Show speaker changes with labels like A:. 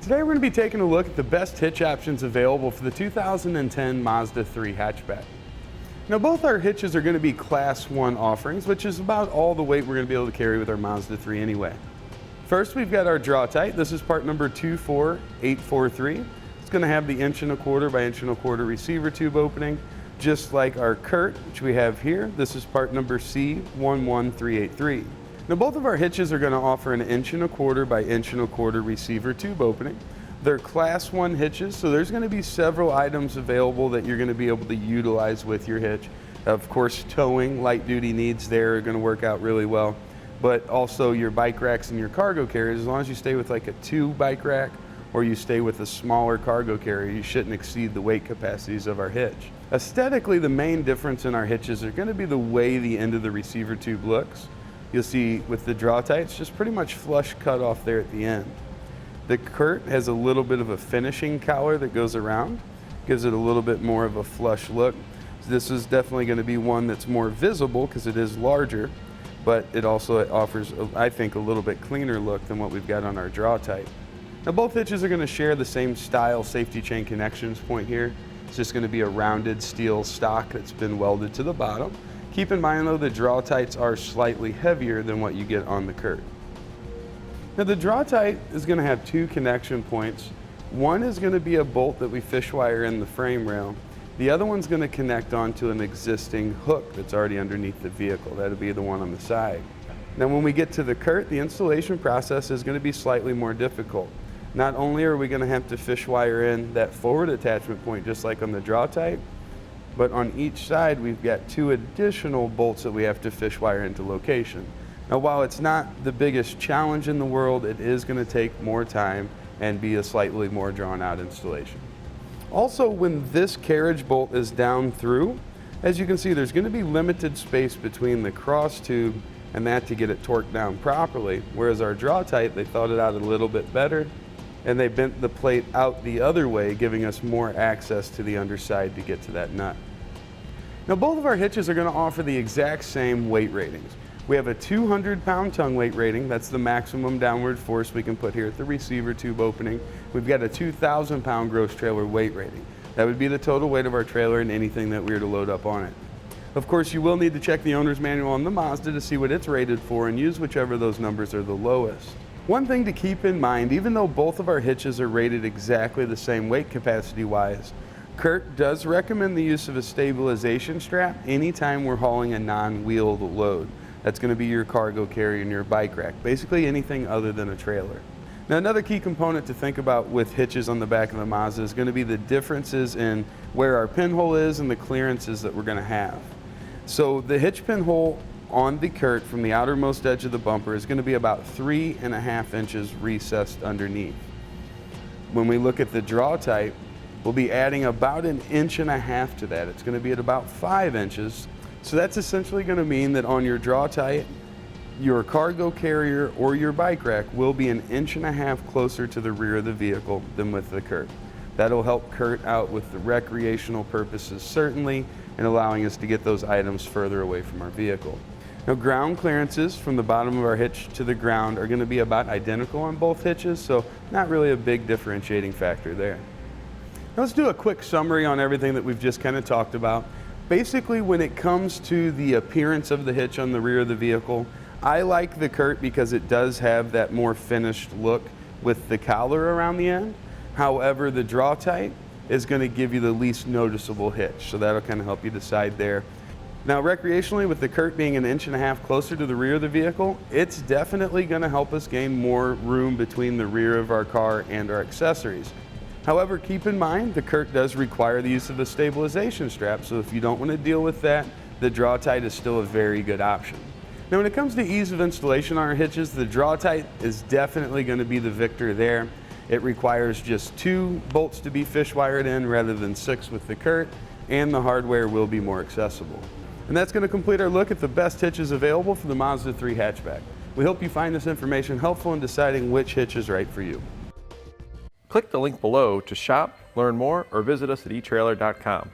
A: Today we're going to be taking a look at the best hitch options available for the 2010 Mazda 3 hatchback. Now both our hitches are going to be Class 1 offerings, which is about all the weight we're going to be able to carry with our Mazda 3 anyway. First we've got our Drawtite. This is part number 24843. It's going to have the 1¼ by 1¼ receiver tube opening, just like our Curt, which we have here. This is part number C11383. Now both of our hitches are going to offer an 1¼ by 1¼ receiver tube opening. They're Class 1 hitches, so there's going to be several items available that you're going to be able to utilize with your hitch. Of course, towing, light duty needs there are going to work out really well, but also your bike racks and your cargo carriers. As long as you stay with like a 2 bike rack or you stay with a smaller cargo carrier, you shouldn't exceed the weight capacities of our hitch. Aesthetically, the main difference in our hitches are going to be the way the end of the receiver tube looks. You'll see with the Drawtite, it's just pretty much flush cut off there at the end. The Curt has a little bit of a finishing collar that goes around, gives it a little bit more of a flush look. This is definitely going to be one that's more visible because it is larger, but it also offers, I think, a little bit cleaner look than what we've got on our Drawtite. Now both hitches are going to share the same style safety chain connections point here. It's just going to be a rounded steel stock that's been welded to the bottom. Keep in mind though, the Drawtites are slightly heavier than what you get on the Curt. Now the Drawtite is going to have 2 connection points. One is going to be a bolt that we fish wire in the frame rail. The other one's going to connect onto an existing hook that's already underneath the vehicle. That'll be the one on the side. Now when we get to the Curt, the installation process is going to be slightly more difficult. Not only are we going to have to fish wire in that forward attachment point just like on the Drawtite, but on each side we've got 2 additional bolts that we have to fish wire into location. Now while it's not the biggest challenge in the world, it is going to take more time and be a slightly more drawn out installation. Also, when this carriage bolt is down through, as you can see, there's going to be limited space between the cross tube and that to get it torqued down properly, whereas our Drawtite, they thought it out a little bit better and they bent the plate out the other way, giving us more access to the underside to get to that nut. Now both of our hitches are going to offer the exact same weight ratings. We have a 200-pound tongue weight rating. That's the maximum downward force we can put here at the receiver tube opening. We've got a 2,000-pound gross trailer weight rating. That would be the total weight of our trailer and anything that we were to load up on it. Of course, you will need to check the owner's manual on the Mazda to see what it's rated for and use whichever of those numbers are the lowest. One thing to keep in mind, even though both of our hitches are rated exactly the same weight capacity-wise, Curt does recommend the use of a stabilization strap anytime we're hauling a non-wheeled load. That's going to be your cargo carrier and your bike rack, basically anything other than a trailer. Now another key component to think about with hitches on the back of the Mazda is going to be the differences in where our pinhole is and the clearances that we're going to have. So the hitch pinhole on the Curt from the outermost edge of the bumper is going to be about 3½ inches recessed underneath. When we look at the Drawtite, we'll be adding about 1½ inches to that. It's going to be at about 5 inches. So that's essentially going to mean that on your Drawtite, your cargo carrier or your bike rack will be 1½ inches closer to the rear of the vehicle than with the Curt. That'll help Curt out with the recreational purposes certainly, and allowing us to get those items further away from our vehicle. Now ground clearances from the bottom of our hitch to the ground are going to be about identical on both hitches, so not really a big differentiating factor there. Now let's do a quick summary on everything that we've just kind of talked about. Basically, when it comes to the appearance of the hitch on the rear of the vehicle, I like the Curt because it does have that more finished look with the collar around the end. However, the Drawtite is going to give you the least noticeable hitch, so that'll kind of help you decide there. Now recreationally, with the Curt being 1½ inches closer to the rear of the vehicle, it's definitely going to help us gain more room between the rear of our car and our accessories. However, keep in mind the Curt does require the use of a stabilization strap, so if you don't want to deal with that, the Drawtite is still a very good option. Now when it comes to ease of installation on our hitches, the Drawtite is definitely going to be the victor there. It requires just 2 bolts to be fish wired in rather than 6 with the Curt, and the hardware will be more accessible. And that's going to complete our look at the best hitches available for the Mazda 3 hatchback. We hope you find this information helpful in deciding which hitch is right for you.
B: Click the link below to shop, learn more, or visit us at etrailer.com.